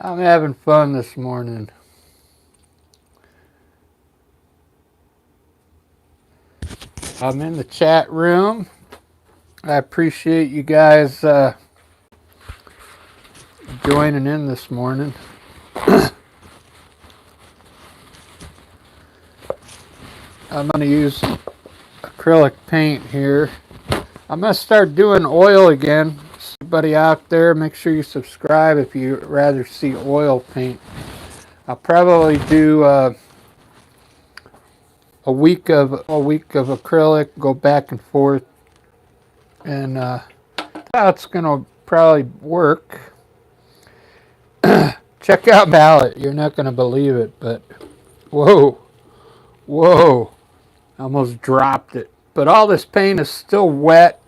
I'm having fun this morning. I'm in the chat room. I appreciate you guys joining in this morning. I'm going to use acrylic paint here. I'm going to start doing oil again. Everybody out there, make sure you subscribe if you rather see oil paint. I'll probably do a week of acrylic, go back and forth, and that's going to probably work. Check out palette. You're not going to believe it, but whoa, almost dropped it. But all this paint is still wet,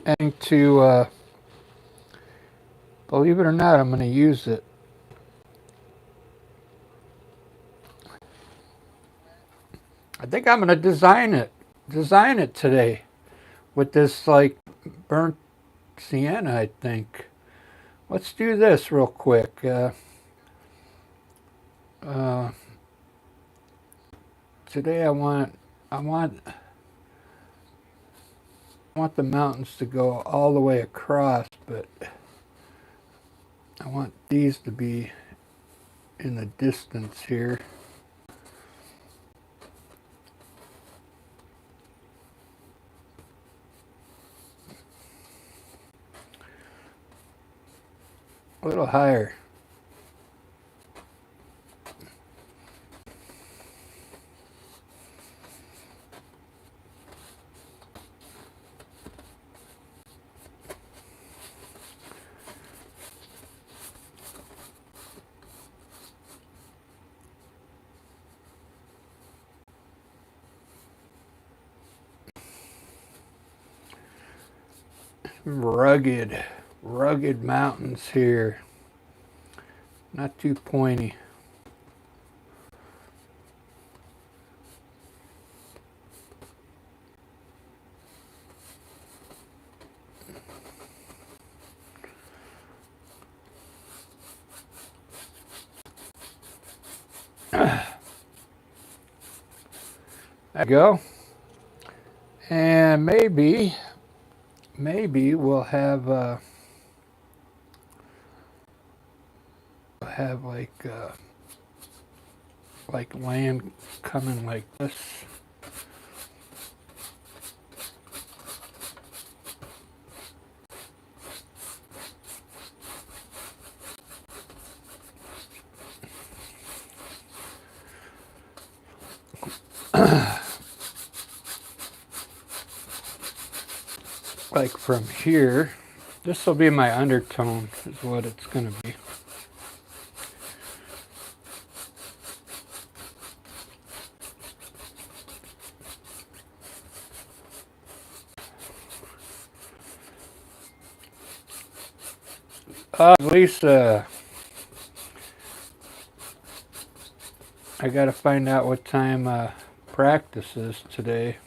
and believe it or not, I'm going to use it. I think I'm going to design it today with this like burnt sienna, I think. Let's do this real quick. Today I want the mountains to go all the way across, but I want these to be in the distance here. A little higher. Rugged mountains here. Not too pointy. There you go. And maybe we'll have like land coming like this. Like from here, this will be my undertone, is what it's going to be. Lisa, I got to find out what time practice is today.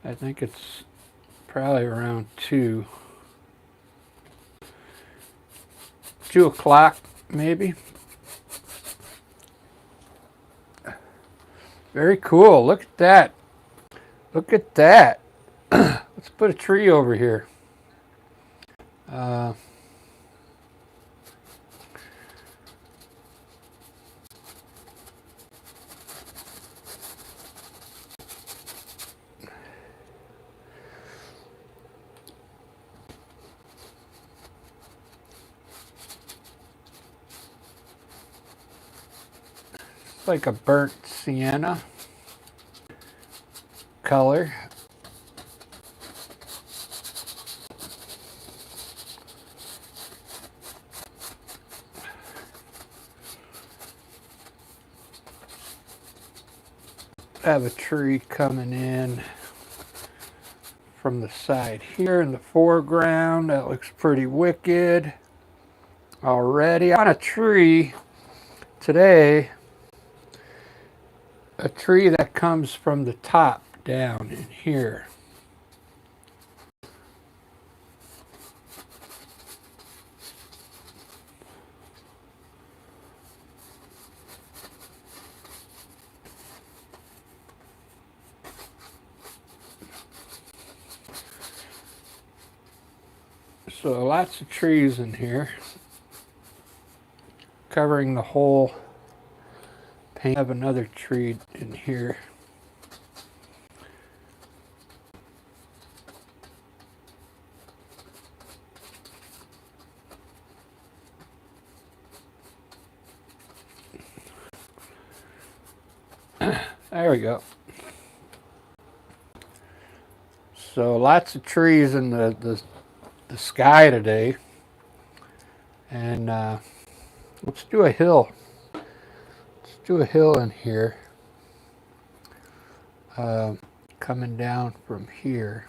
I think it's probably around 2 o'clock, maybe. Very cool. Look at that. Look at that. Let's put a tree over here. Like a burnt sienna color. I have a tree coming in from the side here in the foreground. That looks pretty wicked already. On a tree today, a tree that comes from the top down in here. So lots of trees in here, covering the whole paint. I have another tree in here. There we go. So lots of trees in the sky today. And let's do a hill. Let's do a hill in here. Coming down from here.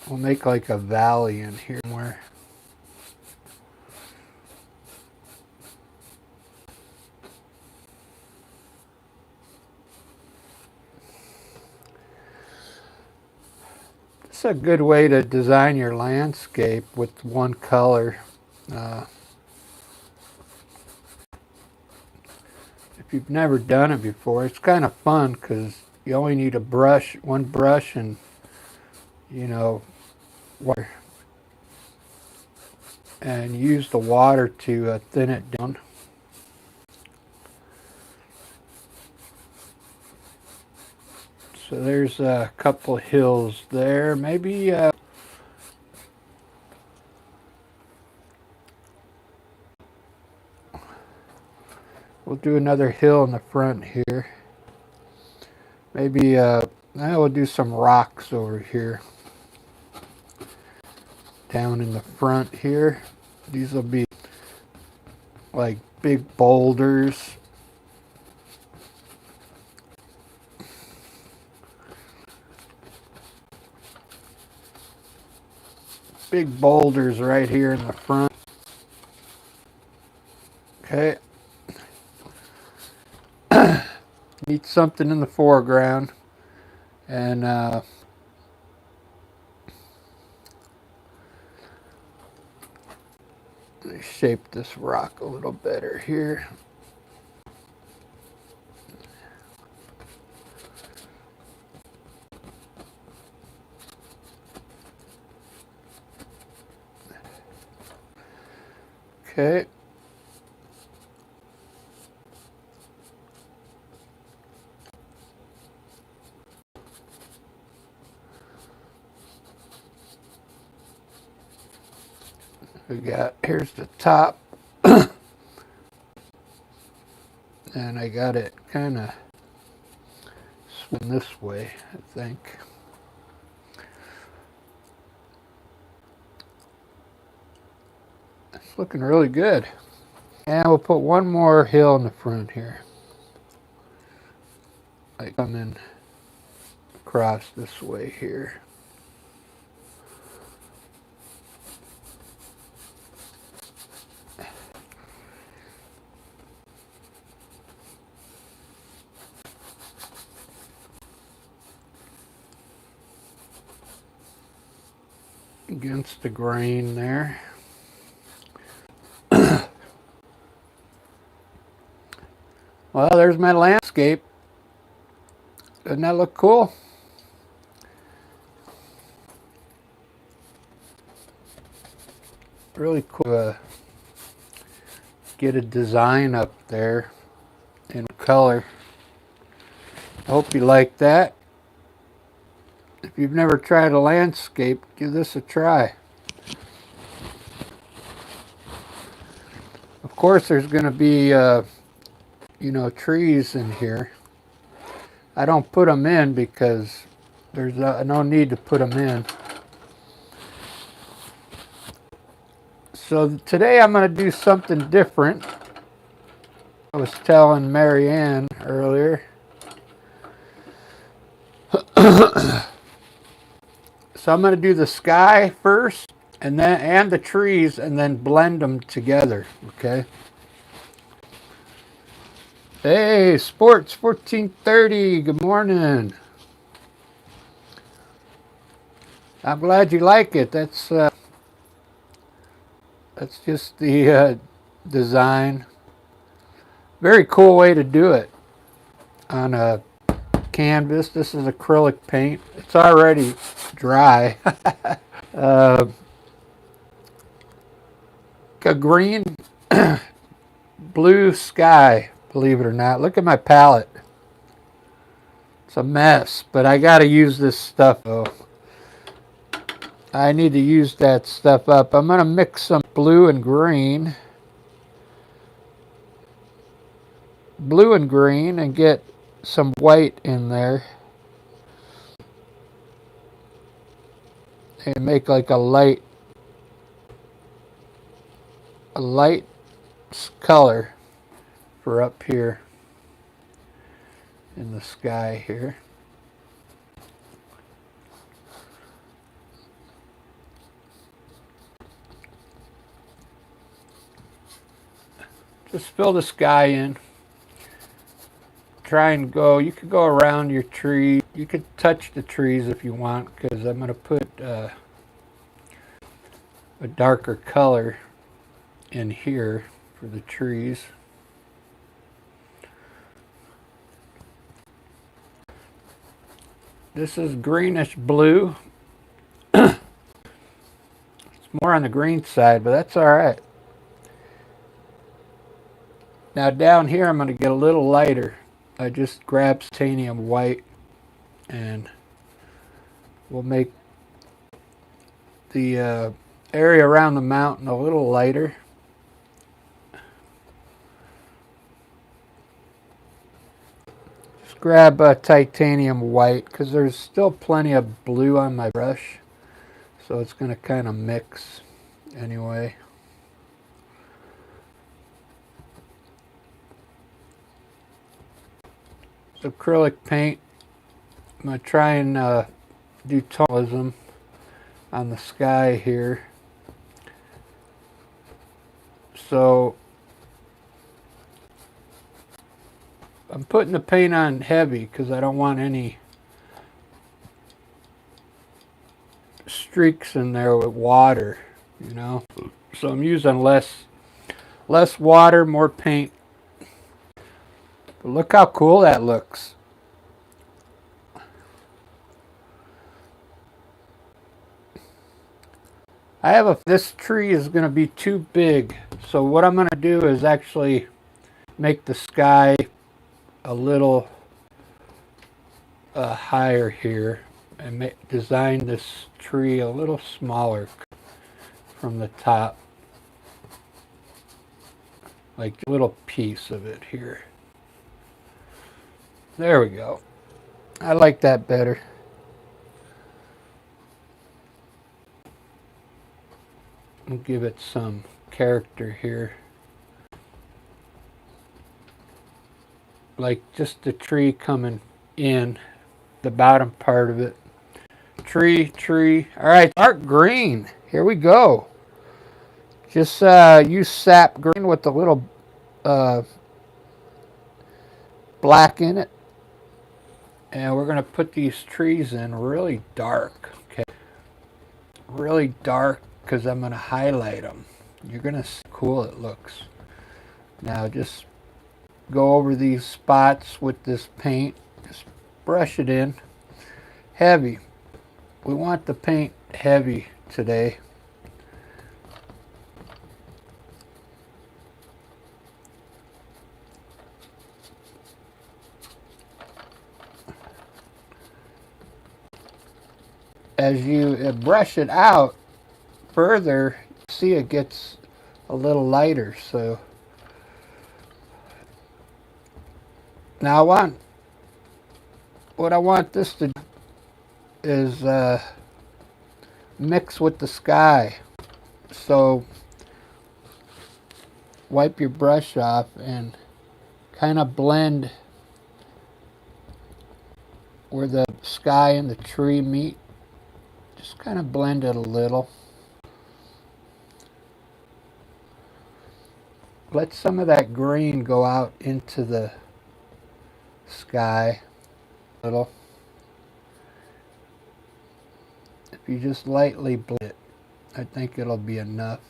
We'll make like a valley in here somewhere. It's a good way to design your landscape with one color. If you've never done it before, it's kind of fun because you only need a brush, one brush, and water, and use the water to thin it down. So there's a couple hills there. Maybe we'll do another hill in the front here. Maybe we'll do some rocks over here. Down in the front here. These will be like big boulders. Big boulders right here in the front. Okay. Need something in the foreground. And shape this rock a little better here. Okay. Here's the top. And I got it kind of swing this way, I think. It's looking really good. And we'll put one more hill in the front here. I come in across this way here. Against the grain there. Well, there's my landscape. Doesn't that look cool? Really cool. Get a design up there in color. I hope you like that. If you've never tried a landscape, give this a try. Of course, there's going to be, trees in here. I don't put them in because there's no need to put them in. So today I'm going to do something different. I was telling Marianne earlier. So I'm going to do the sky first, and the trees, and then blend them together. Okay. Hey, Sports 1430. Good morning. I'm glad you like it. That's just the design. Very cool way to do it on a canvas. This is acrylic paint. It's already dry. A green, blue sky, believe it or not. Look at my palette. It's a mess, but I got to use this stuff, though. I need to use that stuff up. I'm going to mix some blue and green. Blue and green, and get some white in there. And make like a light color for up here in the sky here. Just fill the sky in. Try and go, you could go around your tree. You could touch the trees if you want, because I'm going to put a darker color in here for the trees. This is greenish blue. It's more on the green side, but that's all right. Now down here I'm going to get a little lighter. I just grab titanium white and we'll make the area around the mountain a little lighter. Just grab titanium white because there's still plenty of blue on my brush, so it's going to kind of mix anyway. Acrylic paint. I'm going to try and do tonalism on the sky here. So I'm putting the paint on heavy because I don't want any streaks in there with water, you know. So I'm using less water, more paint. But look how cool that looks. This tree is going to be too big. So what I'm going to do is actually make the sky a little higher here and design this tree a little smaller from the top. Like a little piece of it here. There we go. I like that better. I'll give it some character here. Like just the tree coming in, the bottom part of it. Tree. All right, dark green. Here we go. Just use sap green with a little black in it. And we're going to put these trees in really dark. Okay. Really dark because I'm going to highlight them. You're going to see how cool it looks. Now just go over these spots with this paint. Just brush it in. Heavy. We want the paint heavy today. As you brush it out further, see it gets a little lighter. So now what I want this to do is mix with the sky. So wipe your brush off and kind of blend where the sky and the tree meet. Just kind of blend it a little. Let some of that green go out into the sky a little. If you just lightly blend it, I think it'll be enough.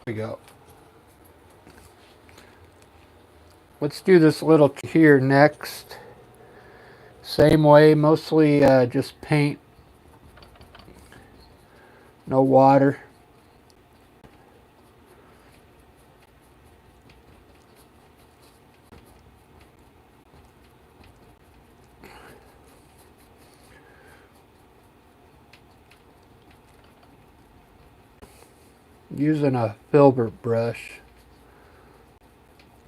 There we go. Let's do this little here next. Same way, mostly just paint, no water. Using a filbert brush.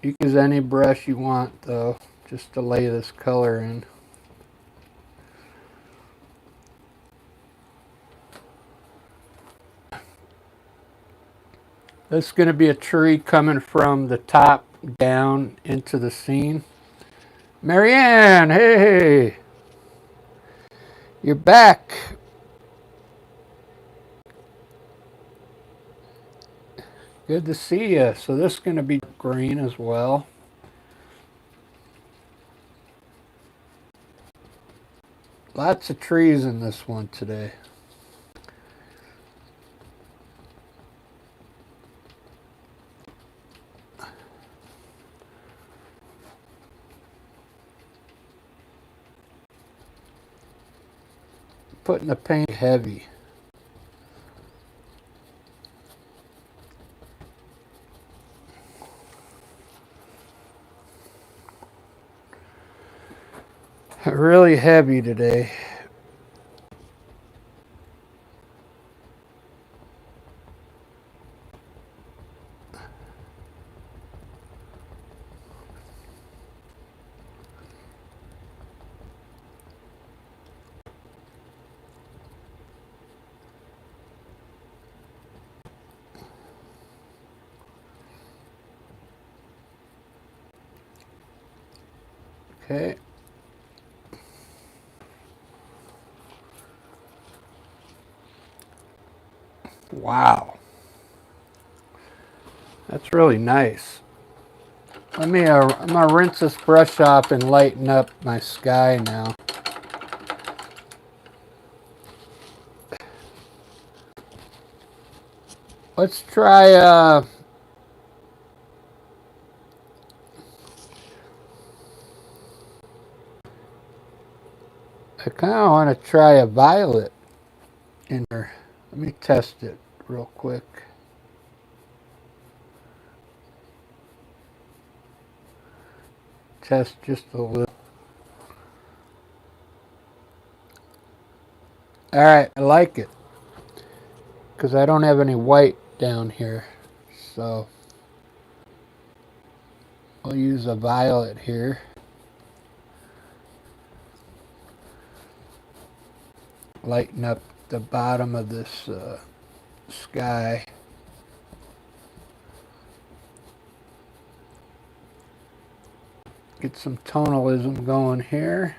You can use any brush you want though, just to lay this color in. This is going to be a tree coming from the top down into the scene. Marianne, hey, you're back. Good to see you. So this is going to be green as well. Lots of trees in this one today. Putting the paint heavy. Really heavy today. Okay. Wow. That's really nice. I'm gonna rinse this brush off and lighten up my sky now. Let's try I kind of want to try a violet in there. Let me test it real quick. Test just a little. All right, I like it because I don't have any white down here, so I'll use a violet here. Lighten up the bottom of this sky. Get some tonalism going here.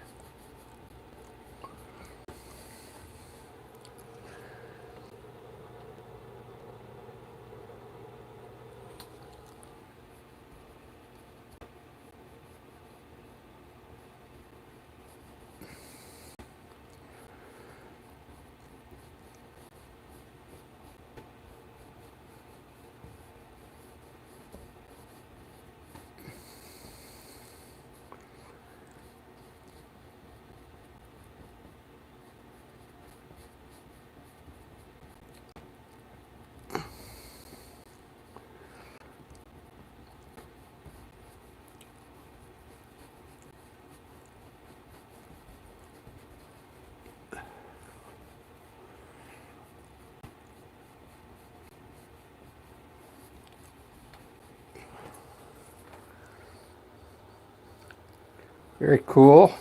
Very cool.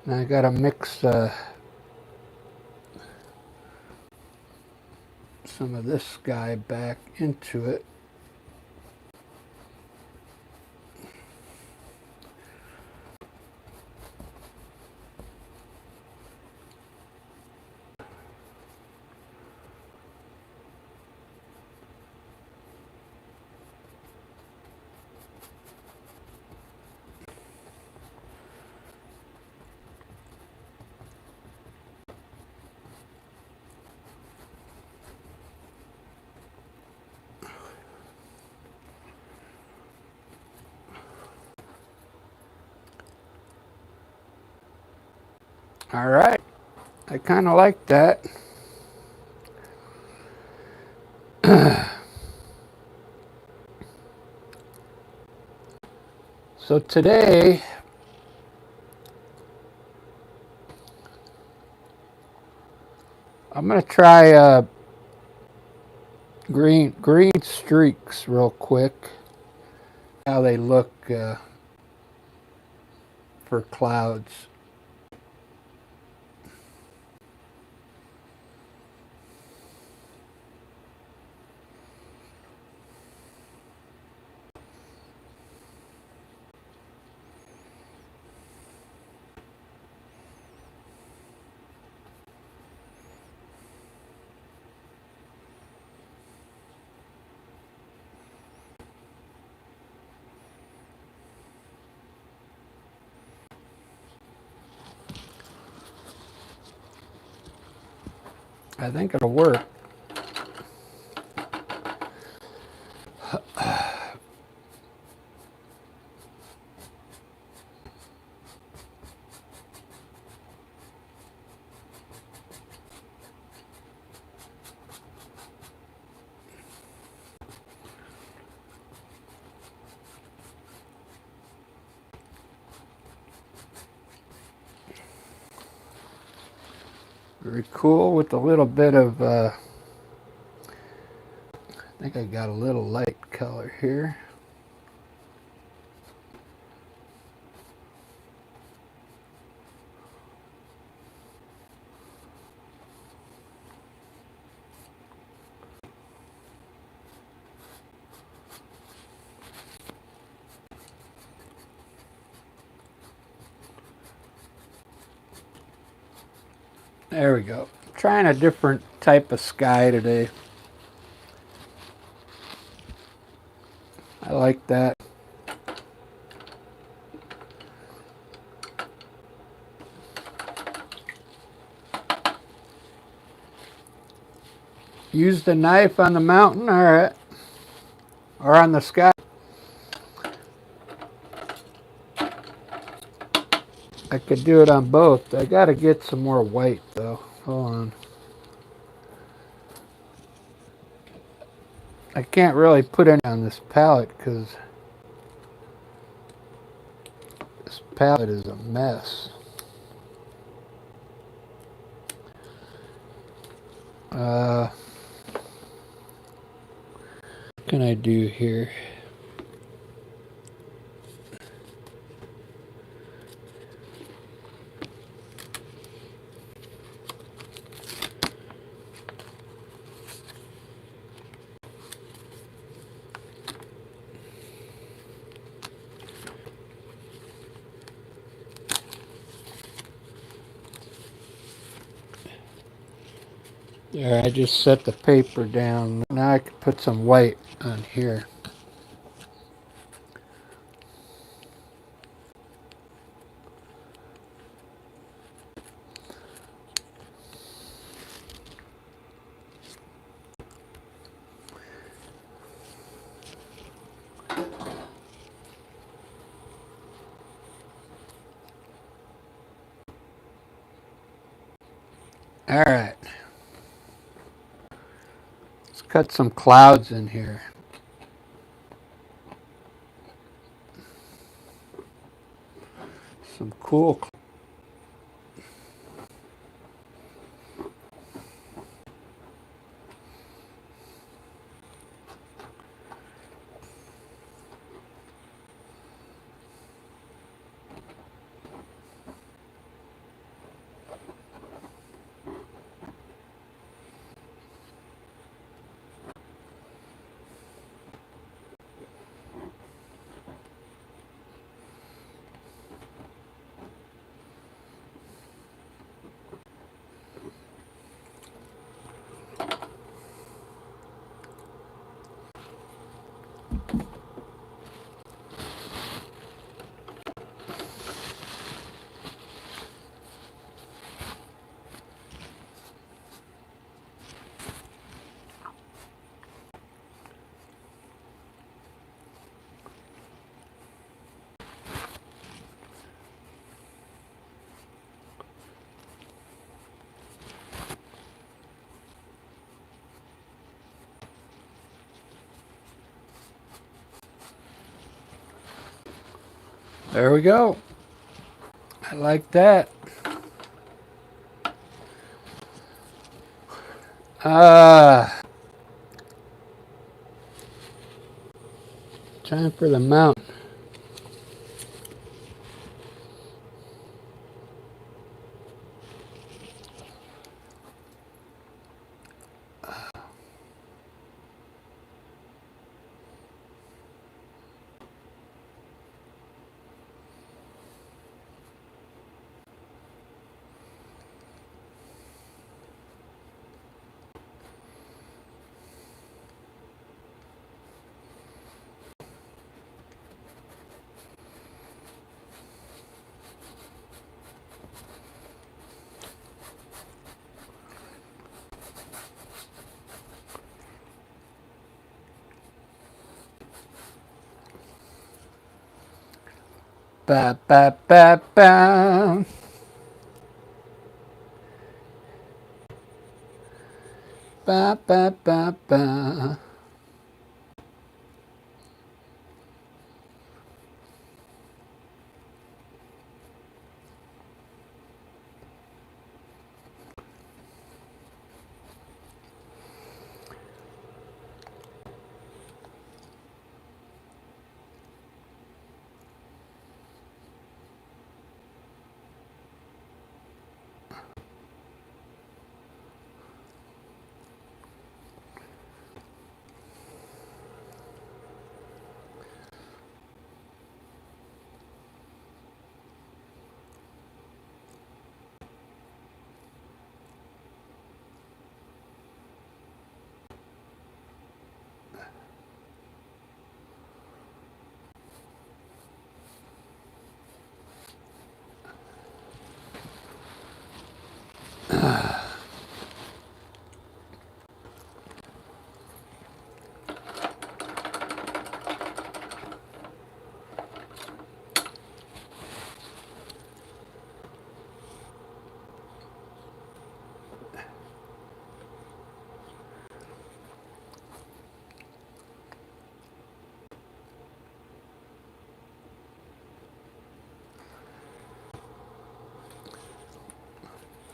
Now I gotta mix some of this sky back into it. All right. I kind of like that. So today, I'm going to try green streaks real quick. How they look for clouds. I think it'll work. Very cool with a little bit of, I think I got a little light color here. There we go. Trying a different type of sky today. I like that. Use the knife on the mountain, all right, or on the sky. I could do it on both. I gotta get some more white though. Hold on. I can't really put any on this palette because this palette is a mess. What can I do here? There, I just set the paper down. Now I can put some white on here. All right. Let's cut some clouds in here. Some cool. There we go. I like that. Time for the mountain. Ba ba ba ba. Ba ba ba ba.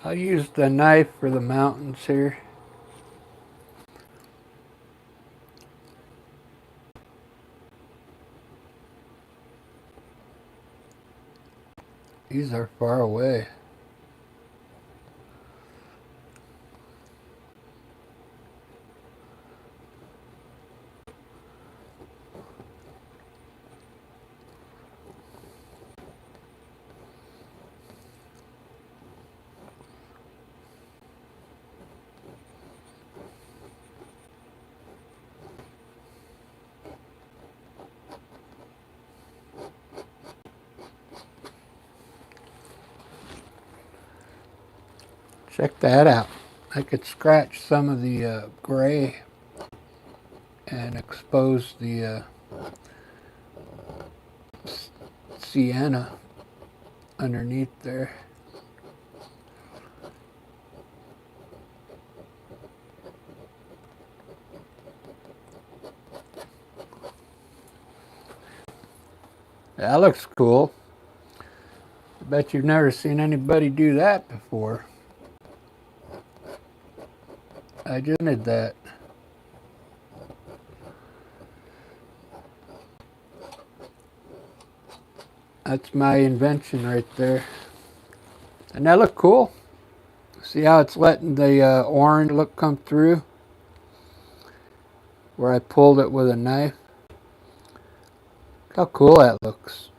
I'll use the knife for the mountains here. These are far away. Check that out. I could scratch some of the gray and expose the sienna underneath there. That looks cool. I bet you've never seen anybody do that before. I just did that. That's my invention right there. And that look cool? See how it's letting the orange look come through? Where I pulled it with a knife. Look how cool that looks.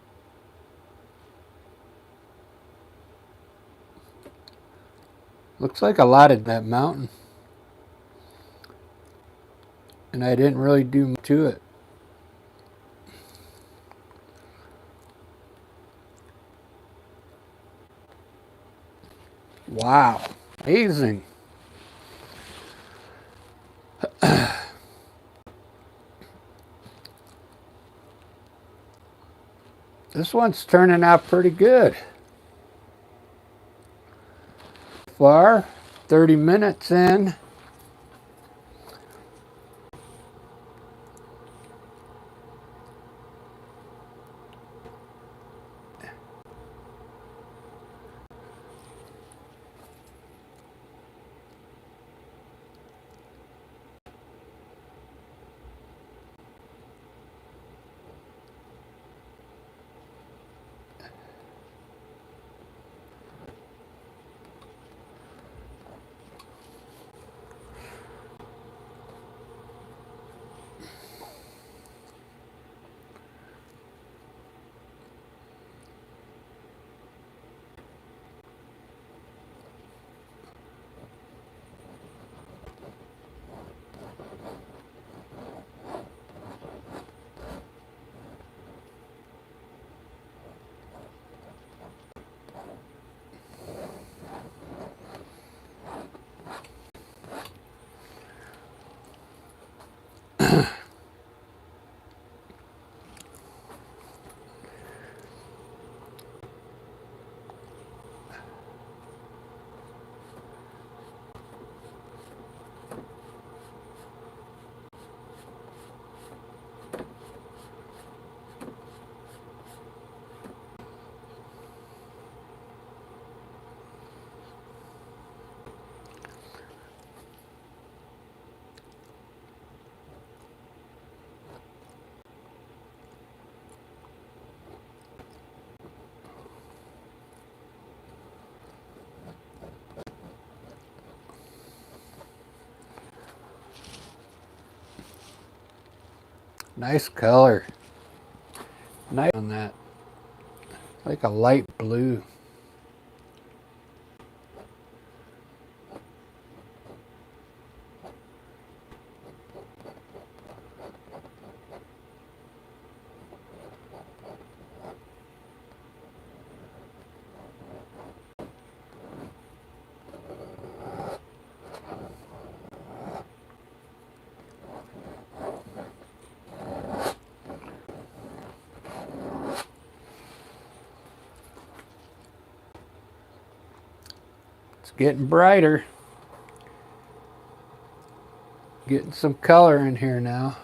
Looks like a lot of that mountain. And I didn't really do much to it. Wow. Amazing. This one's turning out pretty good. Far, 30 minutes in. Nice color. Nice on that. Like a light blue. It's getting brighter. Getting some color in here now.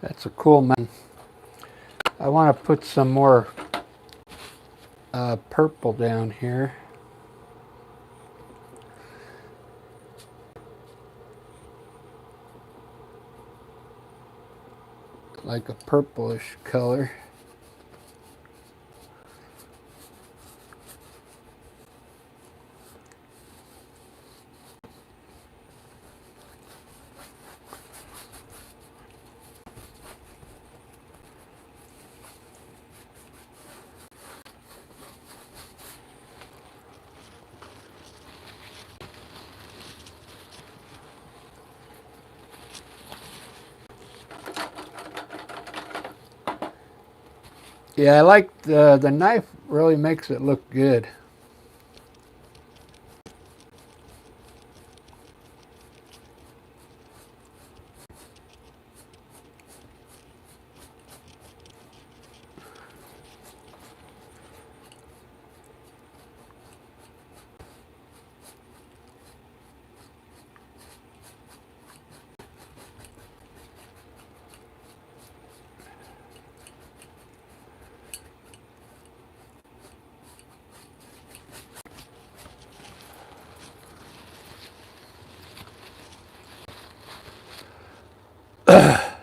That's a cool mountain. I want to put some more purple down here. Like a purplish color. Yeah, I like the knife really makes it look good.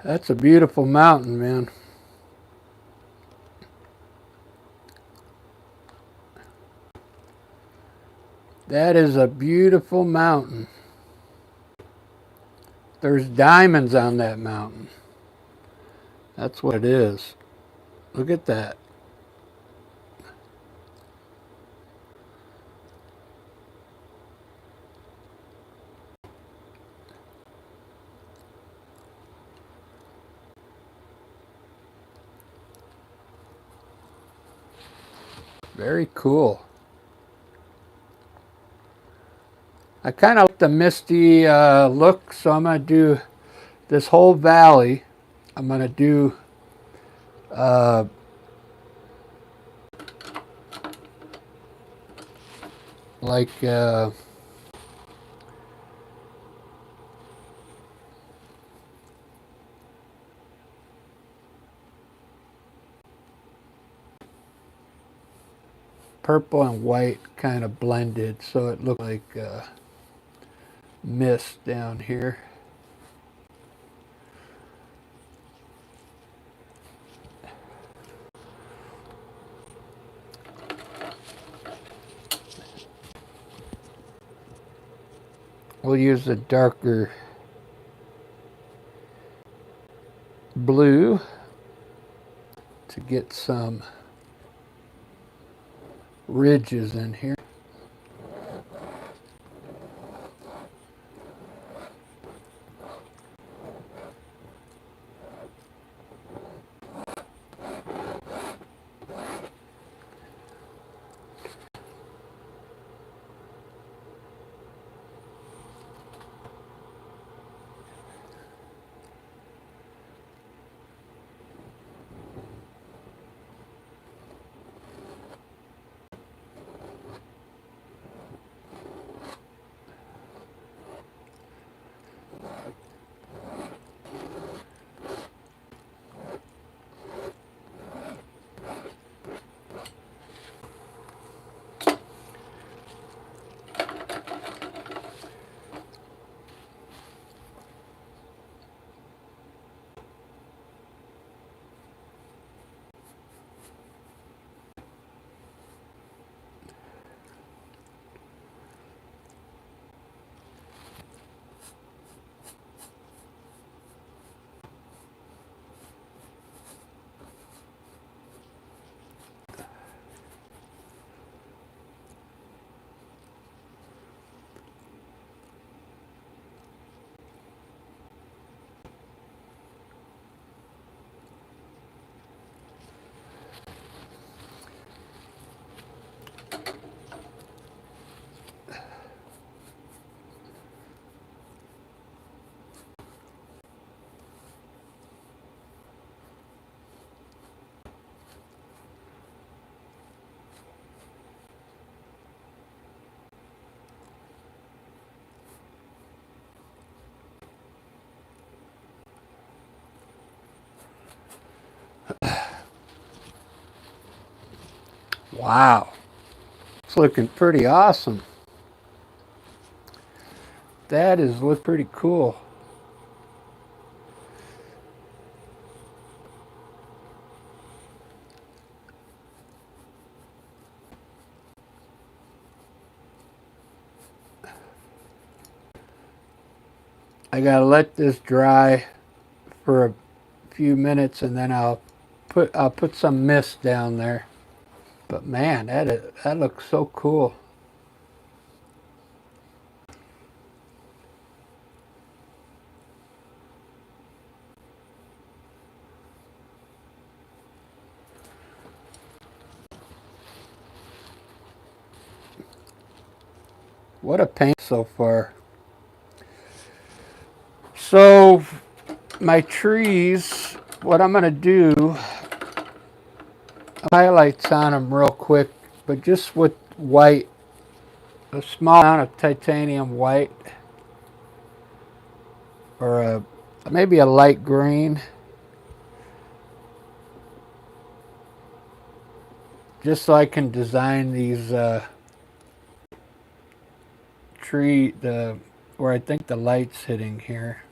That's a beautiful mountain, man. That is a beautiful mountain. There's diamonds on that mountain. That's what it is. Look at that. Very cool. I kind of like the misty look, so I'm going to do this whole valley. I'm going to do like purple and white kind of blended, so it looked like mist down here. We'll use a darker blue to get some ridges in here. Wow. It's looking pretty awesome. That is look pretty cool. I gotta let this dry for a few minutes, and then I'll put some mist down there. But man, that looks so cool. What a paint so far. So my trees, what I'm gonna do, highlights on them real quick, but just with white, a small amount of titanium white, or maybe a light green, just so I can design these where I think the light's hitting here.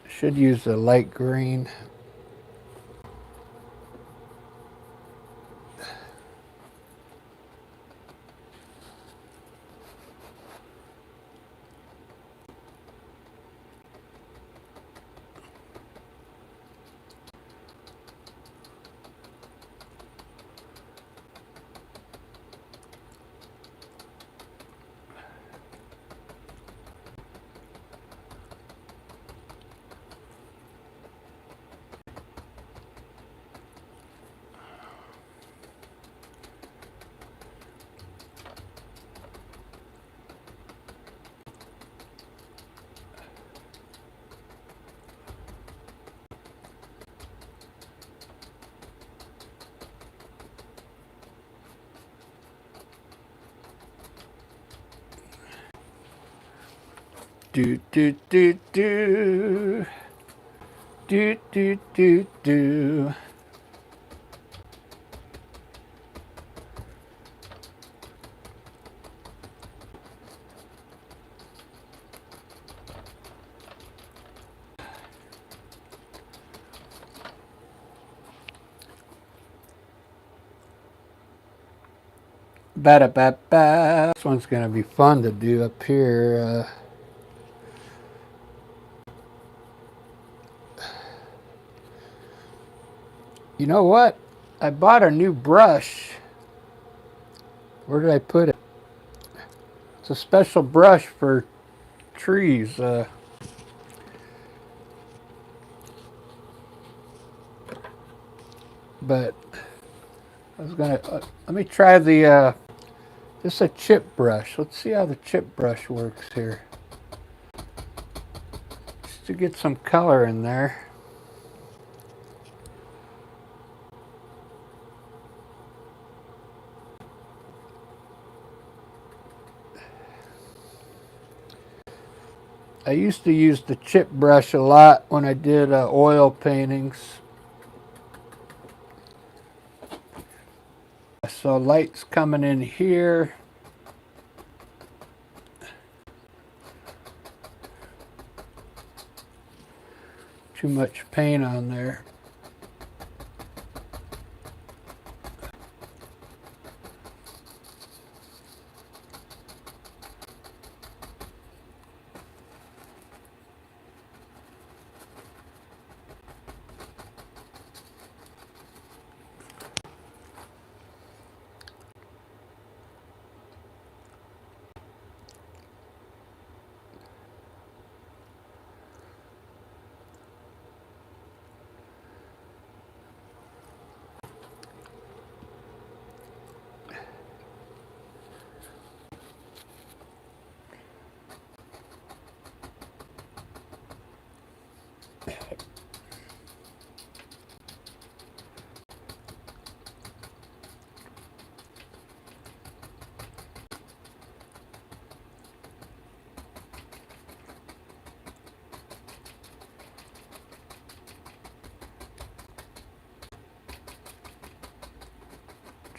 Should use a light green. Do do do do do do do do. Ba-da-ba-ba. This one's gonna be fun to do up here. You know what? I bought a new brush. Where did I put it? It's a special brush for trees. But I was gonna let me try the this is a chip brush. Let's see how the chip brush works here. Just to get some color in there. I used to use the chip brush a lot when I did oil paintings. So light's coming in here. Too much paint on there.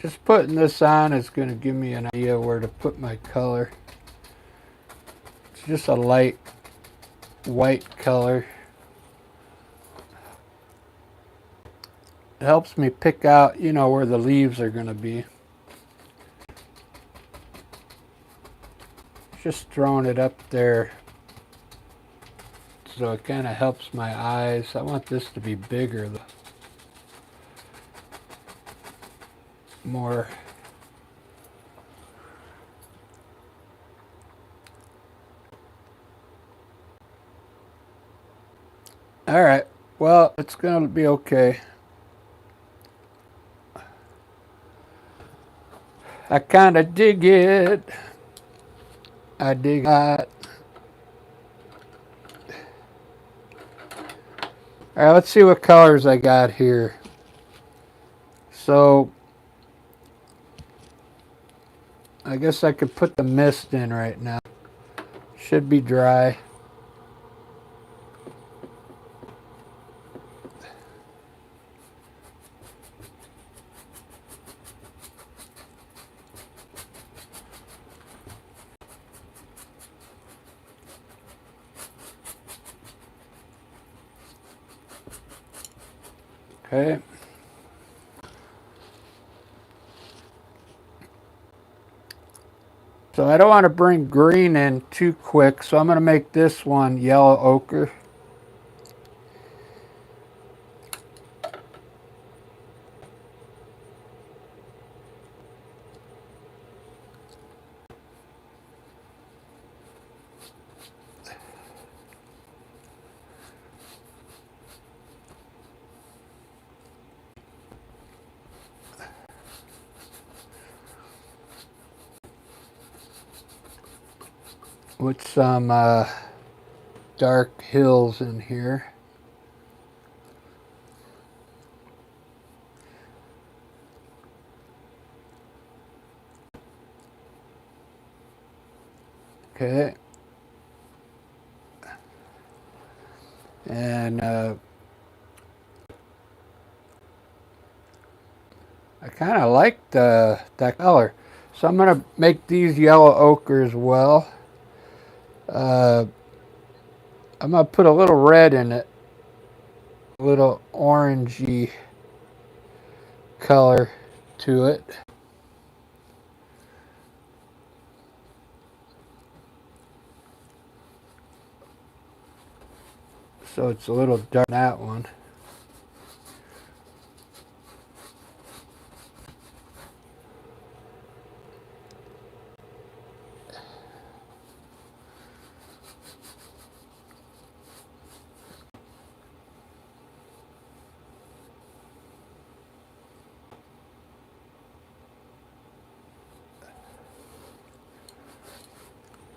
just putting this on is going to give me an idea where to put my color. It's just a light white color. It helps me pick out, you know, where the leaves are going to be. Just throwing it up there so it kind of helps my eyes. I want this to be bigger, more. All right, well, it's going to be okay. I kind of dig it. I dig that. All right, let's see what colors I got here. So I guess I could put the mist in right now. Should be dry. Okay. So I don't want to bring green in too quick, so I'm going to make this one yellow ochre. With some dark hills in here. Okay. And I kind of like that color. So I'm going to make these yellow ochre as well. I'm going to put a little red in it. A little orangey color to it. So it's a little dark on that one.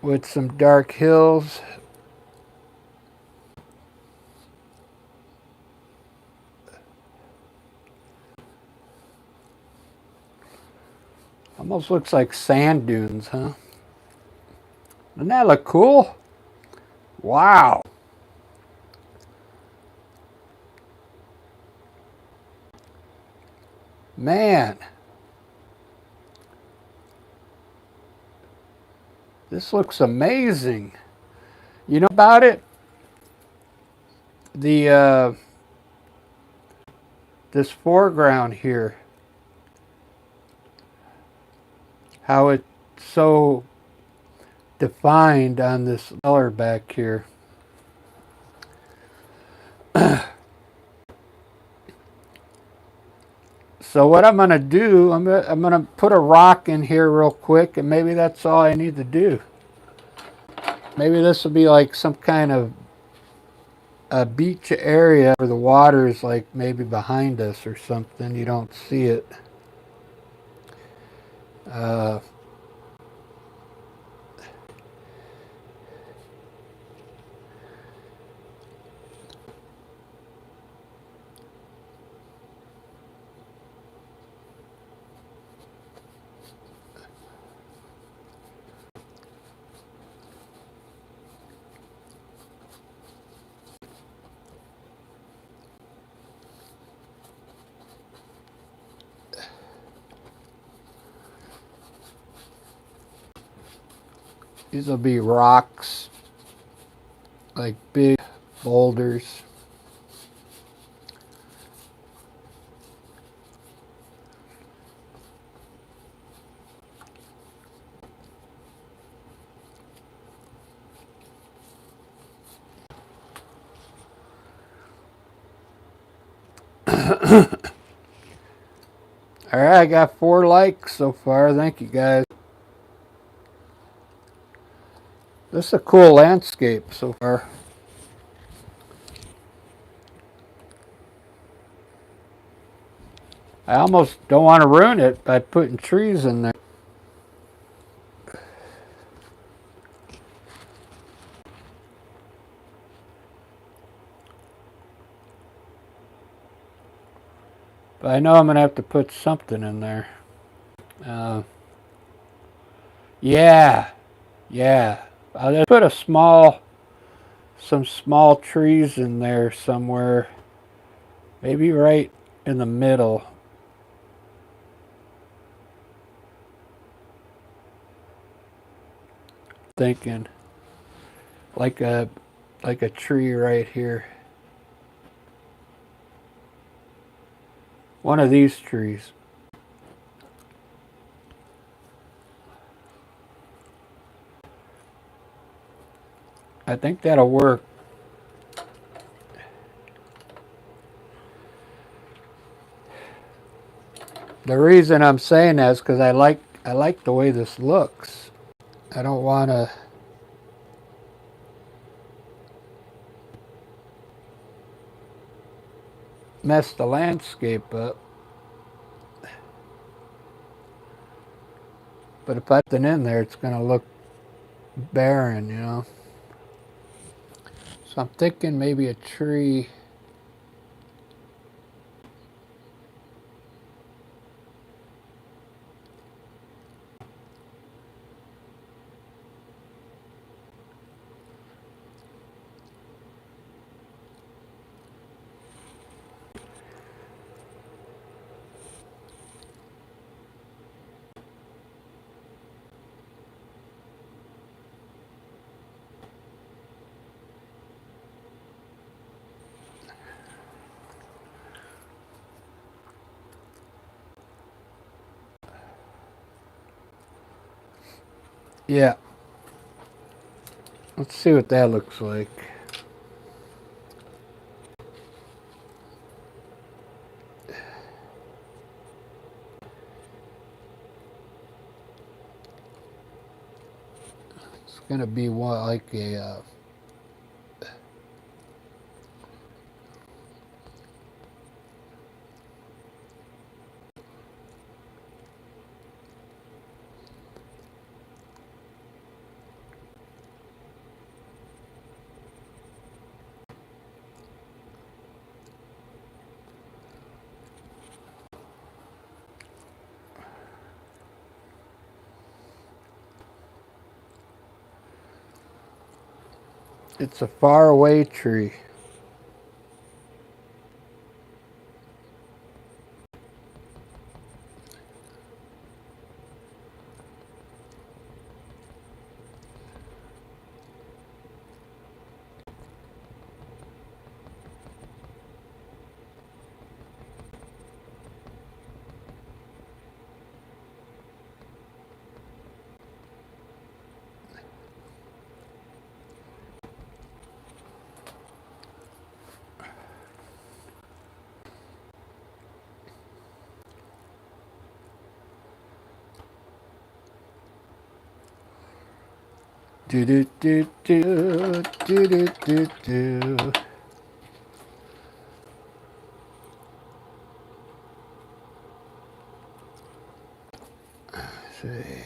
With some dark hills. Almost looks like sand dunes, huh? Doesn't that look cool? Wow. Man. This looks amazing. You know about it? The this foreground here. How it's so defined on this color back here. So what I'm going to do, I'm going to put a rock in here real quick, and maybe that's all I need to do. Maybe this will be like some kind of a beach area where the water is like maybe behind us or something. You don't see it. These will be rocks, like big boulders. Alright, I got 4 likes so far. Thank you guys. This is a cool landscape so far. I almost don't want to ruin it by putting trees in there. But I know I'm going to have to put something in there. Yeah. I'll just put some small trees in there somewhere. Maybe right in the middle. Thinking like a tree right here. One of these trees. I think that'll work. The reason I'm saying that is because I like the way this looks. I don't want to mess the landscape up. But if I put it in there, it's going to look barren, you know. So I'm thinking maybe a tree. Yeah. Let's see what that looks like. It's going to be like a... It's a faraway tree. Do do do do do do do do. See.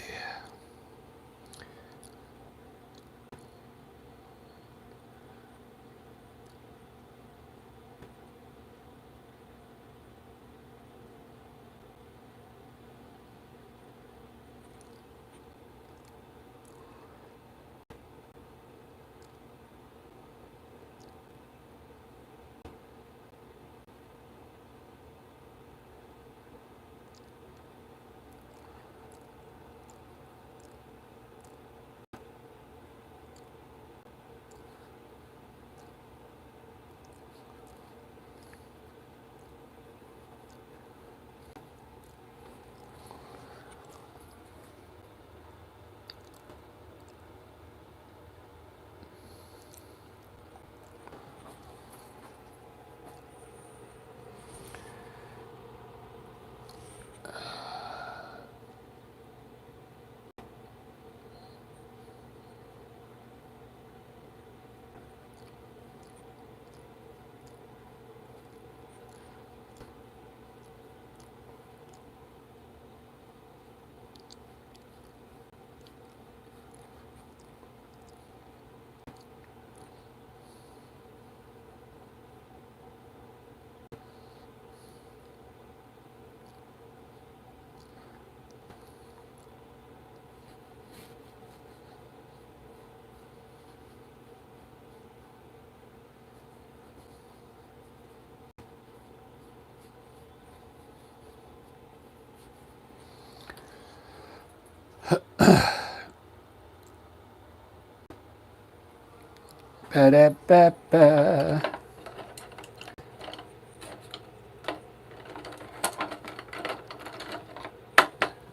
Ba-da-ba-ba.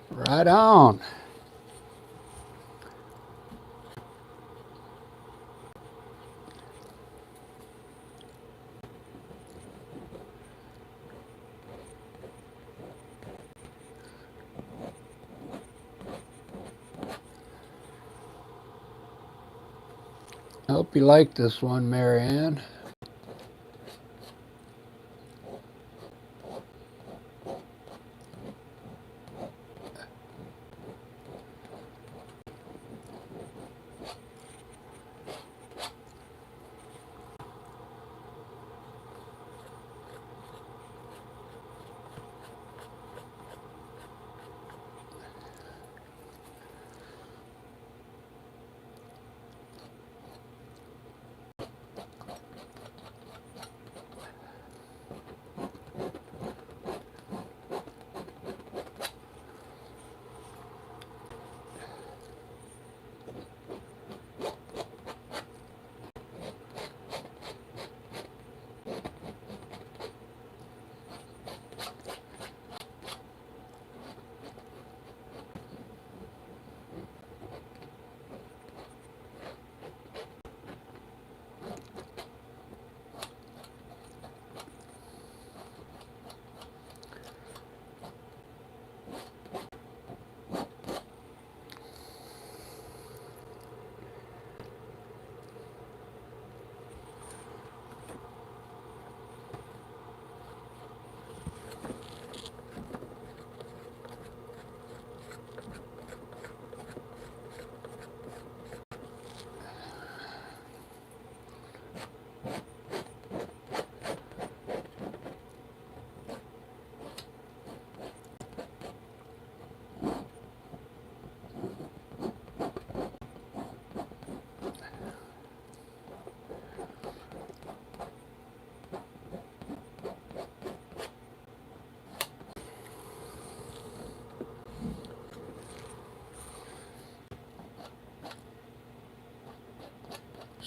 Right on. I hope you like this one, Marianne.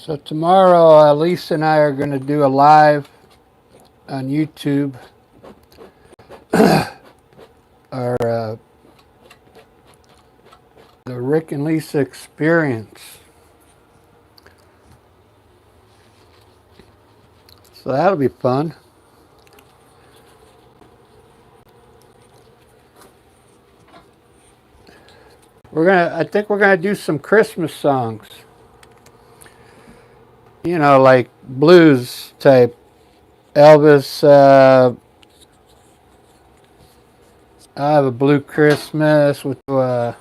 So tomorrow, Lisa and I are going to do a live on YouTube. Our the Rick and Lisa experience. So that'll be fun. I think we're gonna do some Christmas songs. You know, like blues type. Elvis, I have a Blue Christmas with Run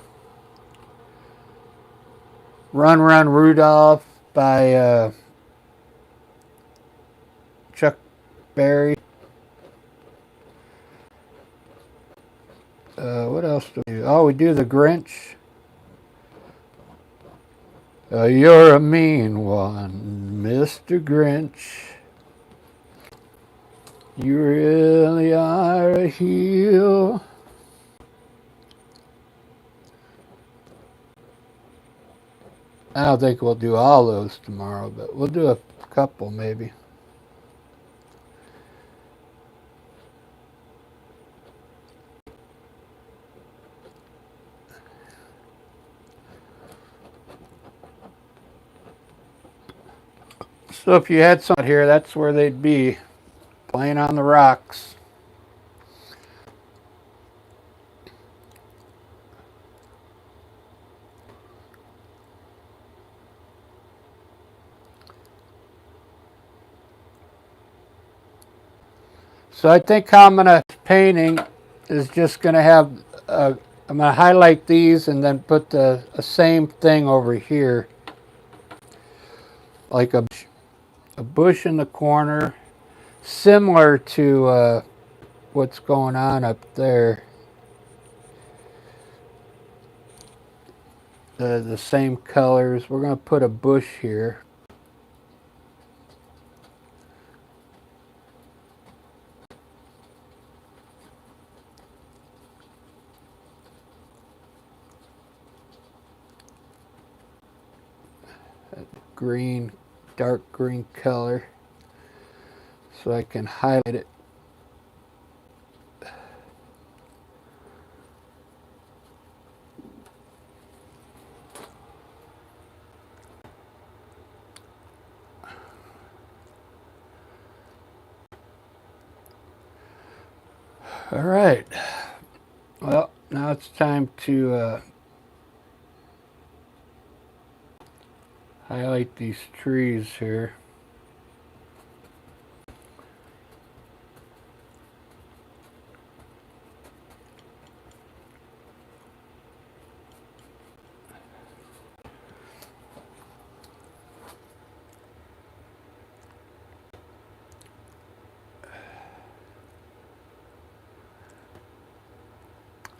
Run Rudolph by Chuck Berry. What else do we do? Oh, we do the Grinch. You're a mean one, Mr. Grinch. You really are a heel. I don't think we'll do all those tomorrow, but we'll do a couple maybe. So if you had some out here, that's where they'd be, playing on the rocks. So I think how I'm gonna painting is just gonna have I'm gonna highlight these and then put the same thing over here, like a bush in the corner, similar to what's going on up there. The same colors. We're gonna put a bush here. Green dark green color so I can highlight it. All right, well, now it's time to highlight these trees here.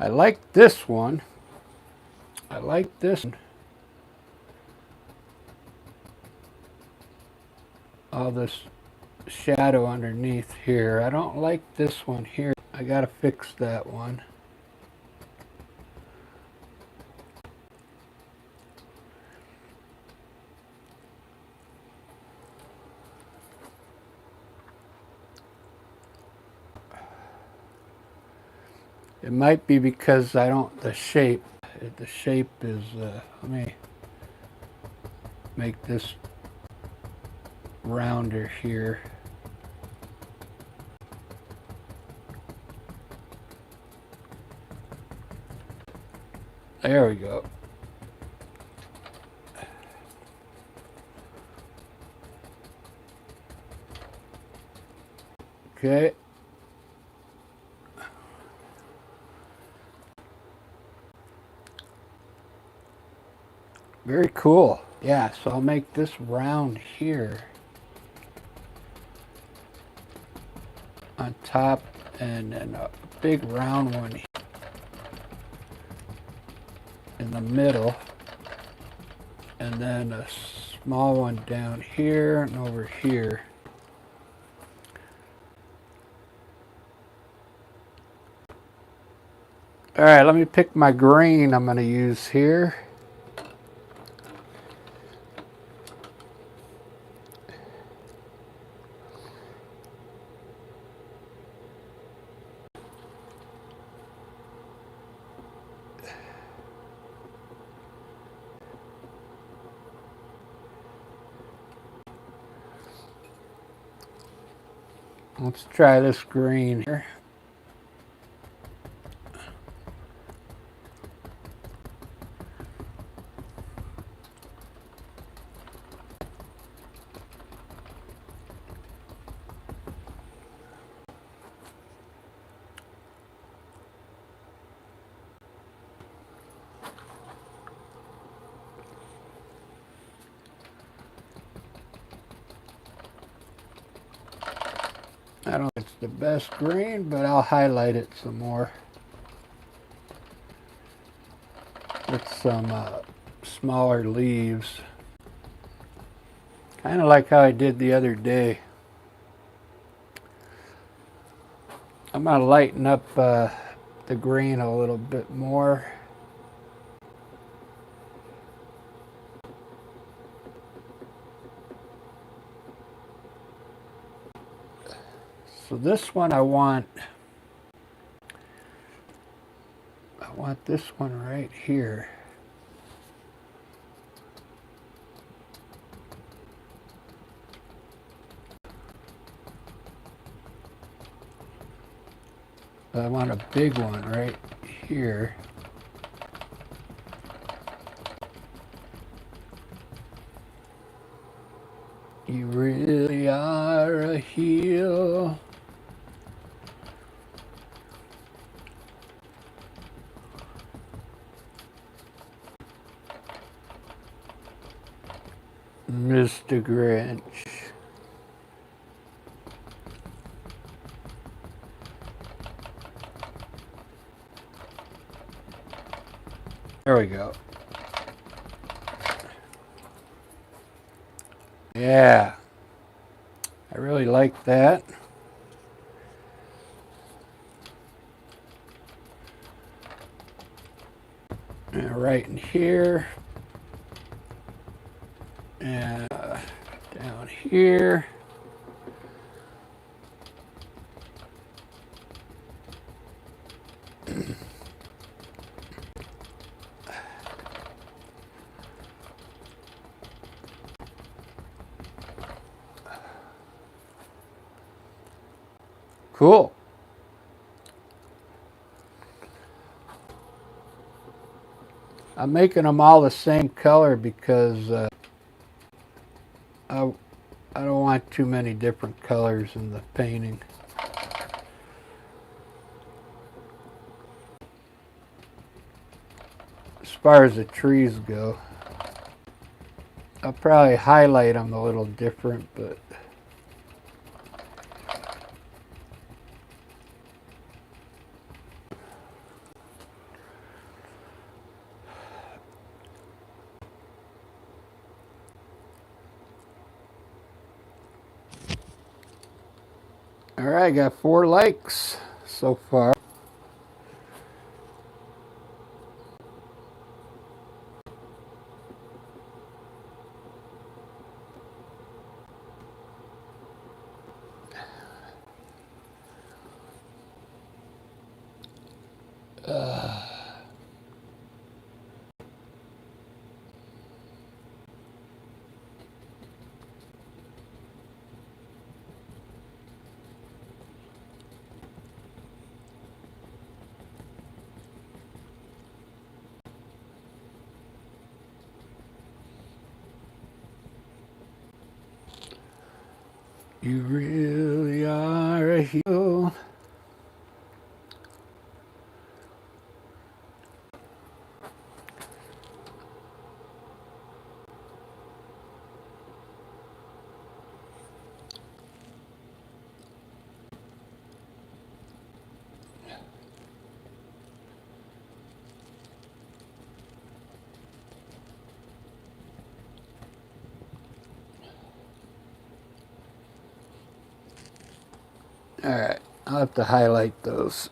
I like this one. I like this one. All this shadow underneath here. I don't like this one here. I gotta fix that one. It might be because I don't, the shape is, let me make this rounder here. There we go. Okay. Very cool. Yeah, so I'll make this round here on top, and then a big round one in the middle, and then a small one down here and over here. All right, let me pick my green I'm going to use here. Let's try this green here. I don't think it's the best green, but I'll highlight it some more with some smaller leaves. Kind of like how I did the other day. I'm going to lighten up the green a little bit more. So this one I want this one right here. But I want a big one right here. You really are a heel. Mr. Grinch. There we go. Yeah. I really like that. And right in here. And down here. Cool. I'm making them all the same color because I don't want too many different colors in the painting. As far as the trees go, I'll probably highlight them a little different, but all right, got 4 likes so far. You really are a hero. All right, I'll have to highlight those.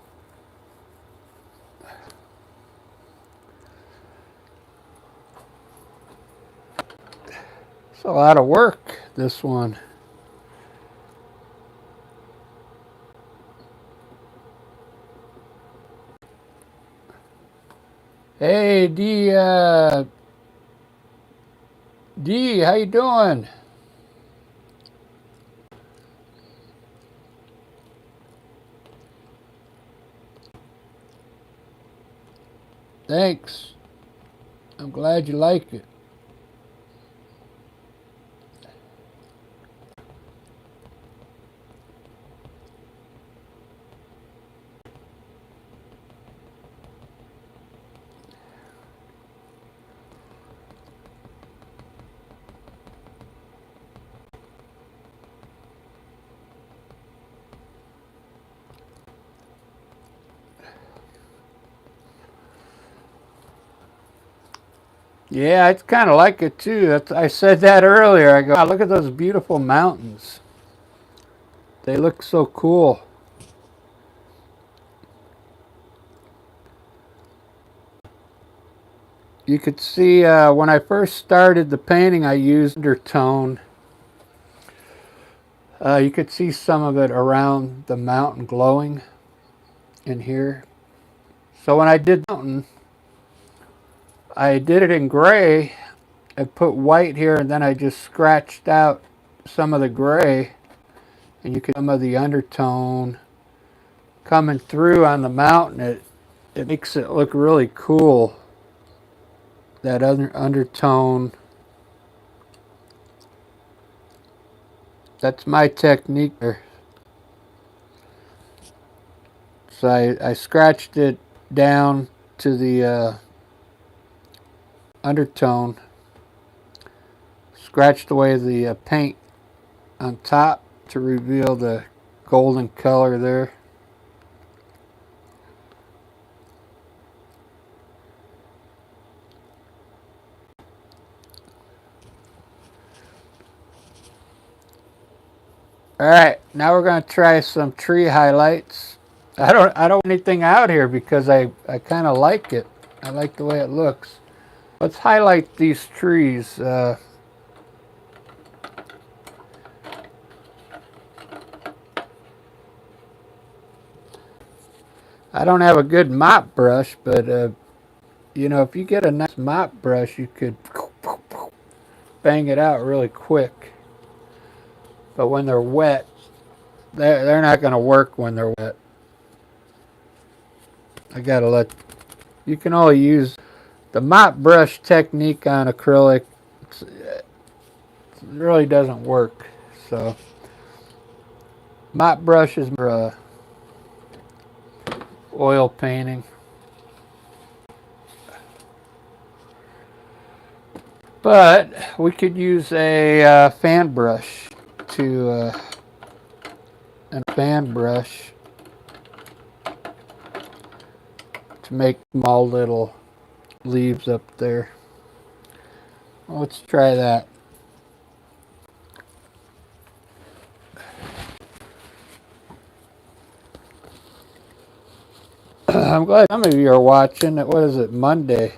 It's a lot of work, this one. Hey, D, how you doing? Thanks. I'm glad you like it. Yeah, I kind of like it too. I said that earlier. I go, wow, look at those beautiful mountains. They look so cool. You could see when I first started the painting, I used undertone. You could see some of it around the mountain glowing in here. So when I did the mountain, I did it in gray. I put white here, and then I just scratched out some of the gray, and you could see some of the undertone coming through on the mountain. It makes it look really cool. That undertone. That's my technique there. So I scratched it down to the undertone, scratched away the paint on top to reveal the golden color there. All right, now we're going to try some tree highlights. I don't want anything out here because I kind of like it. I like the way it looks. Let's highlight these trees. I don't have a good mop brush, but you know, if you get a nice mop brush, you could bang it out really quick. But when they're wet, they're not going to work when they're wet. I gotta let. You can only use the mop brush technique on acrylic. It really doesn't work. So mop brush is for oil painting. But we could use a fan brush to make small little leaves up there. Well, let's try that. I'm glad some of you are watching. What is it, Monday?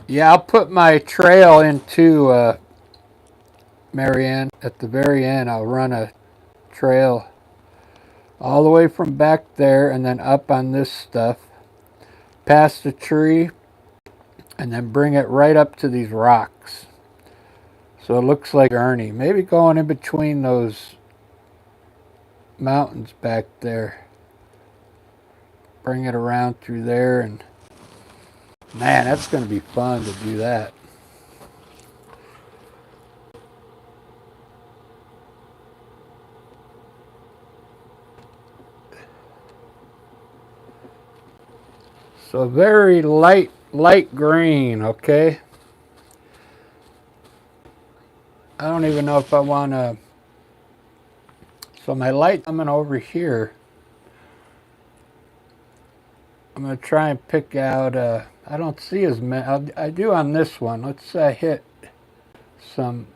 Yeah, I'll put my trail into Marianne. At the very end, I'll run a trail all the way from back there and then up on this stuff, past the tree, and then bring it right up to these rocks. So it looks like Ernie. Maybe going in between those mountains back there. Bring it around through there, and man, that's going to be fun to do that. So very light green, okay? I don't even know if I want to. So my light coming over here. I'm going to try and pick out, I don't see as many. I do on this one. Let's hit some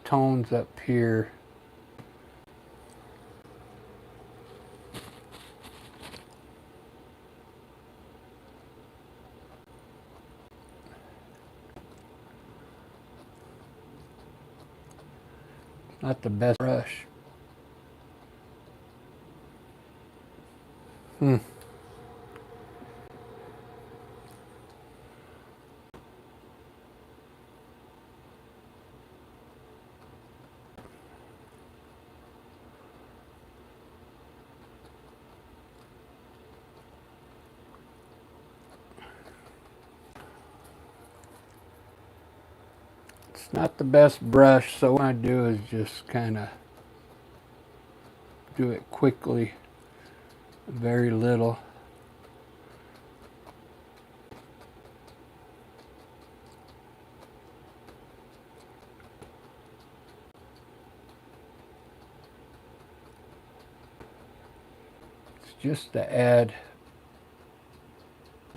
tones up here. Not the best brush. It's not the best brush, so what I do is just kind of do it quickly, very little. It's just to add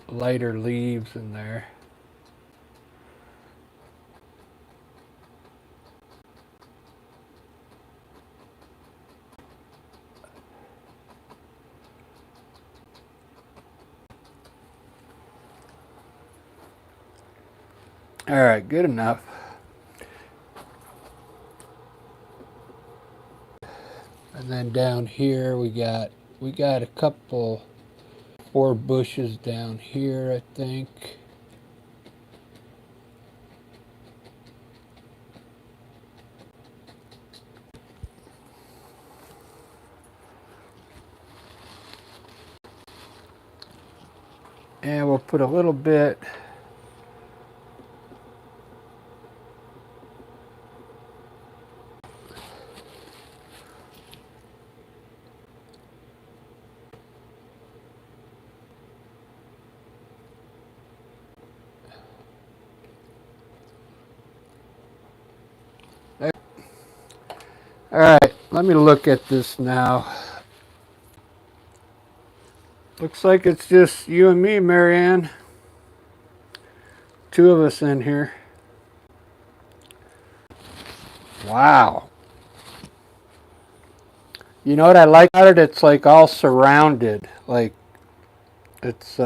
lighter leaves in there. All right, good enough. And then down here we got a couple, 4 bushes down here, I think. And we'll put a little bit there. All right, let me look at this now. Looks like it's just you and me, Marianne. 2 of us in here. Wow. You know what I like about it? It's like all surrounded. Like it's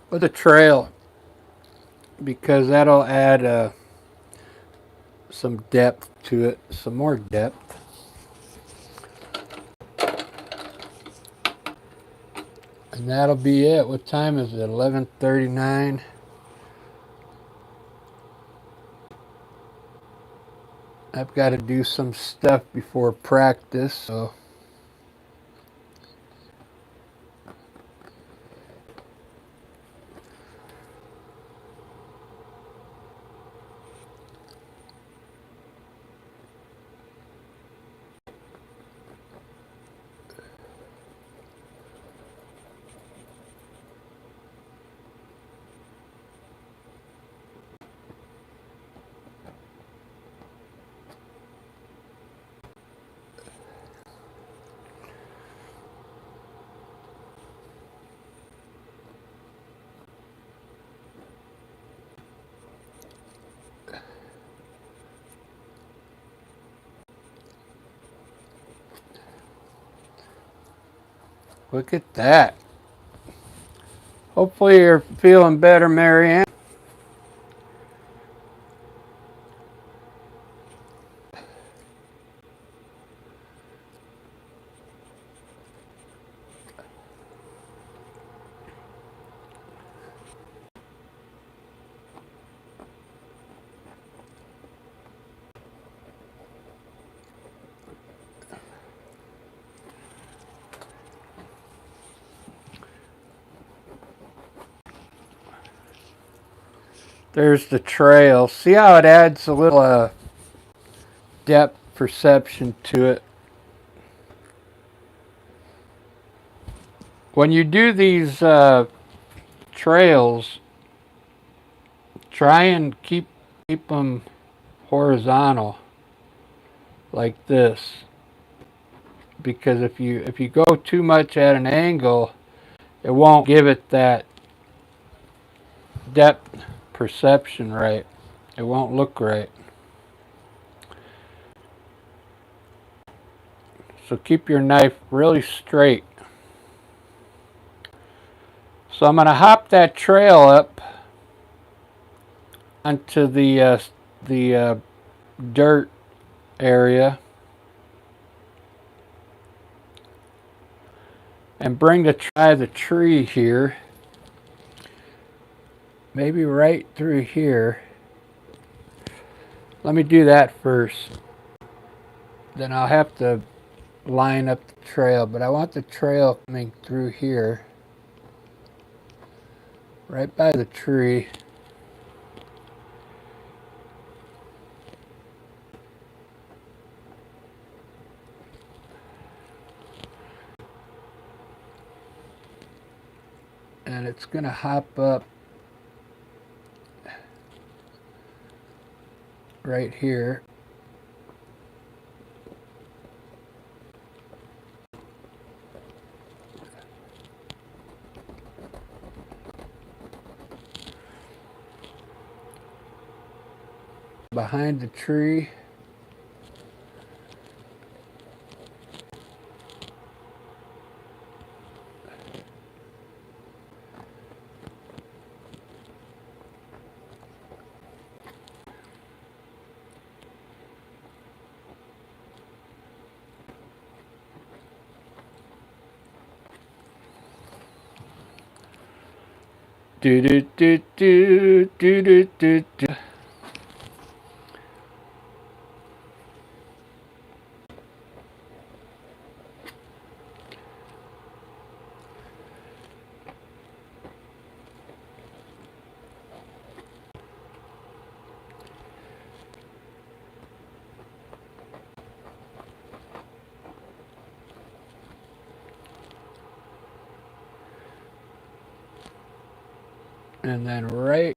with a trail, because that'll add some depth to it, some more depth. And that'll be it. What time is it? 11:39. I've got to do some stuff before practice, so look at that. Hopefully you're feeling better, Marianne. There's the trail. See how it adds a little depth perception to it. When you do these trails, try and keep them horizontal like this, because if you go too much at an angle, it won't give it that depth perception right. It won't look right. So keep your knife really straight. So I'm going to hop that trail up onto the dirt area and bring the tree here, maybe right through here. Let me do that first. Then I'll have to line up the trail, but I want the trail coming through here, right by the tree. And it's going to hop up right here. Behind the tree. Do do do do do do do do. And then right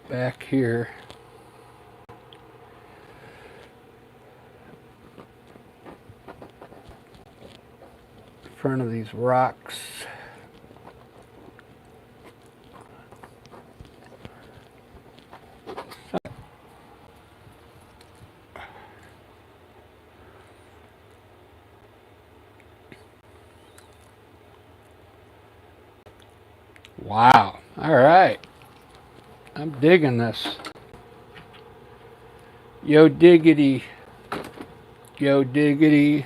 back here, in front of these rocks. Wow. All right. I'm digging this. Yo diggity. Yo diggity.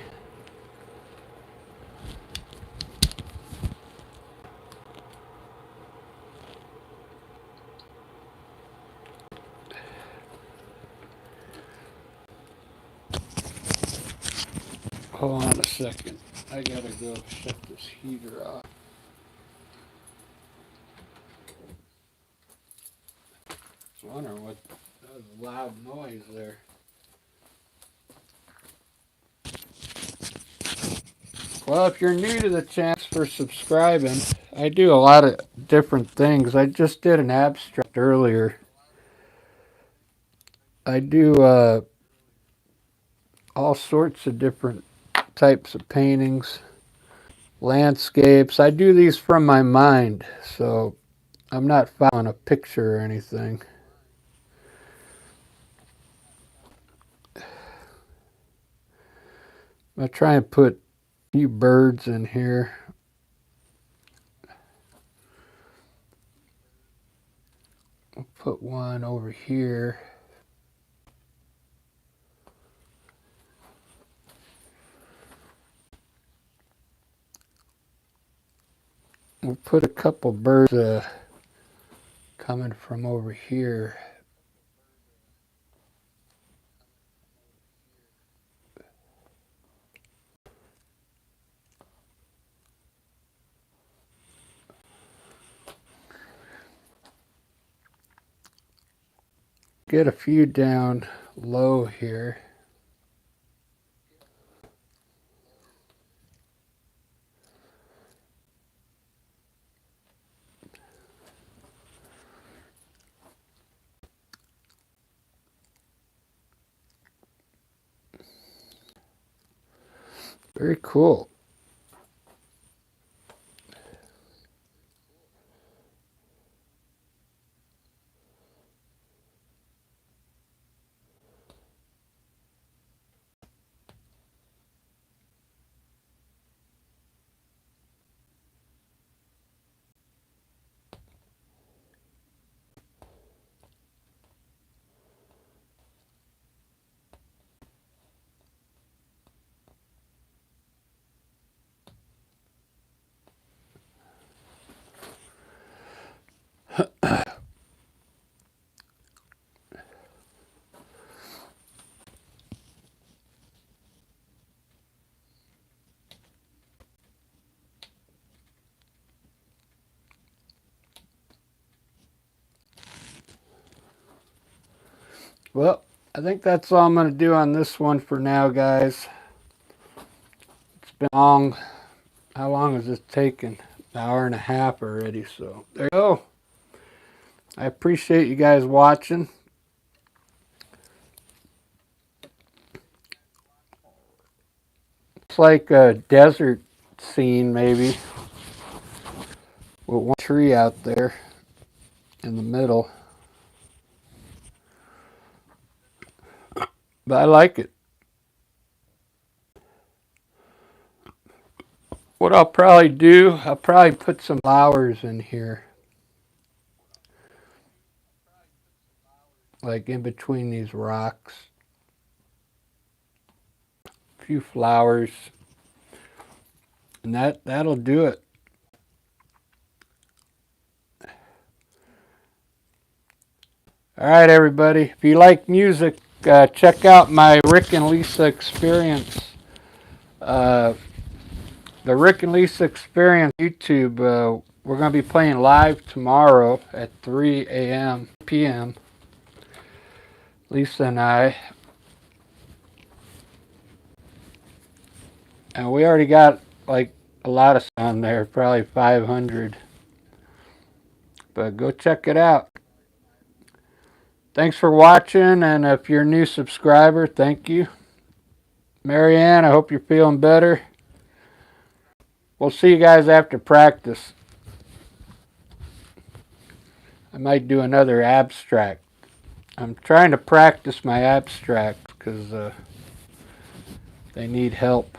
Hold on a second. I gotta go shut this heater off. I was wondering what that was a loud noise there. Well, if you're new to the channel, for subscribing. I do a lot of different things. I just did an abstract earlier. I do all sorts of different types of paintings, landscapes. I do these from my mind, so I'm not following a picture or anything. I'll try and put a few birds in here. I'll put one over here. We'll put a couple birds coming from over here. Get a few down low here. Very cool. Well, I think that's all I'm going to do on this one for now, guys. It's been long. How long has this taken? An hour and a half already, so there you go. I appreciate you guys watching. It's like a desert scene, maybe, with one tree out there in the middle. But I like it. What I'll probably do, I'll probably put some flowers in here. Like in between these rocks. A few flowers. And that'll do it. All right, everybody. If you like music, check out my Rick and Lisa Experience. The Rick and Lisa Experience YouTube. We're going to be playing live tomorrow at 3 a.m. p.m. Lisa and I. And we already got like a lot of on there, probably 500. But go check it out. Thanks for watching, and if you're a new subscriber, thank you. Marianne, I hope you're feeling better. We'll see you guys after practice. I might do another abstract. I'm trying to practice my abstracts because they need help.